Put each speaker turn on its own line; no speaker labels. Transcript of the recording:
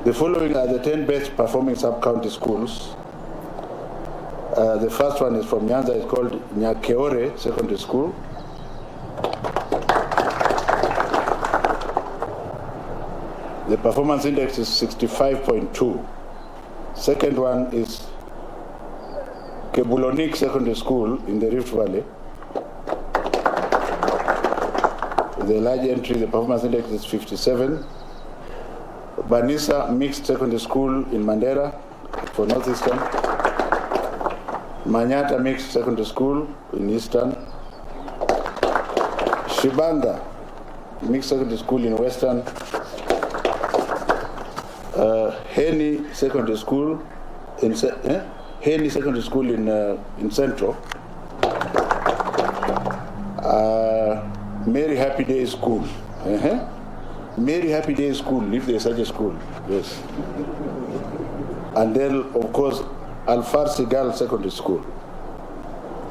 The following are the 10 best performing sub-county schools. The first one is from Nyanza. It's called Nyakeore Secondary School. The performance index is 65.2. Second one is Kebulonik Secondary School in the Rift Valley. The large entry, the performance index is 57. Banisa Mixed Secondary School in Mandera for Northeastern. Manyata Mixed Secondary School in Eastern. Shibanga Mixed Secondary School in Western. Heni Secondary School in Heni Secondary School in Central. Mary Happy Day School. Mary Happy Day School, if there's such a school, yes. And then, of course, Al Farsi Girls Secondary School.